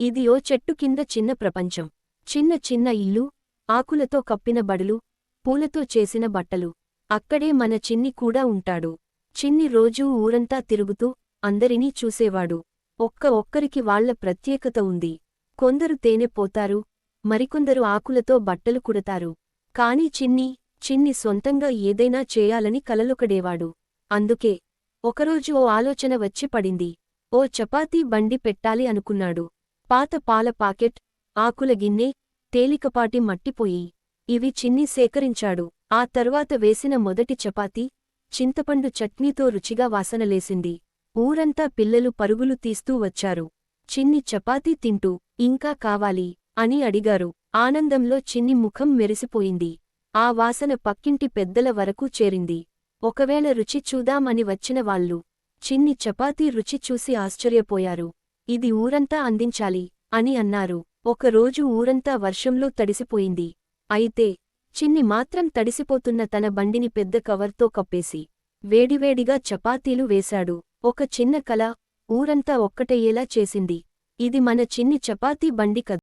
ఇది ఓ చెట్టు కింద చిన్న ప్రపంచం. చిన్న చిన్న ఇల్లు, ఆకులతో కప్పిన బడులు, పూలతో చేసిన బట్టలు. అక్కడే మన చిన్ని కూడా ఉంటాడు. చిన్ని రోజూ ఊరంతా తిరుగుతూ అందరినీ చూసేవాడు. ఒక్కరికి వాళ్ల ప్రత్యేకత ఉంది. కొందరు తేనె పోతారు, మరికొందరు ఆకులతో బట్టలు కుడతారు. కాని చిన్ని సొంతంగా ఏదైనా చేయాలని కలలొకడేవాడు. అందుకే ఒకరోజు ఓ ఆలోచన వచ్చి పడింది. ఓ చపాతీ బండి పెట్టాలి అనుకున్నాడు. పాత పాల పాకెట్, ఆకుల గిన్నె, తేలికపాటి మట్టిపోయి ఇవి చిన్ని సేకరించాడు. ఆ తర్వాత వేసిన మొదటి చపాతీ చింతపండు చట్నీతో రుచిగా వాసనలేసింది. ఊరంతా పిల్లలు పరుగులు తీస్తూ వచ్చారు. చిన్ని చపాతీ తింటూ ఇంకా కావాలి అని అడిగారు. ఆనందంలో చిన్ని ముఖం మెరిసిపోయింది. ఆ వాసన పక్కింటి పెద్దల వరకు చేరింది. ఒకవేళ రుచి చూదామని వచ్చిన వాళ్ళు చిన్ని చపాతీ రుచి చూసి ఆశ్చర్యపోయారు. ఇది ఊరంతా అందించాలి అని అన్నారు. ఒకరోజు ఊరంతా వర్షంలో తడిసిపోయింది. అయితే చిన్ని మాత్రం తడిసిపోతున్న తన బండిని పెద్ద కవర్తో కప్పేసి వేడివేడిగా చపాతీలు వేశాడు. ఒక చిన్న కల ఊరంతా ఒక్కటయ్యేలా చేసింది. ఇది మన చిన్ని చపాతీ బండి కథ.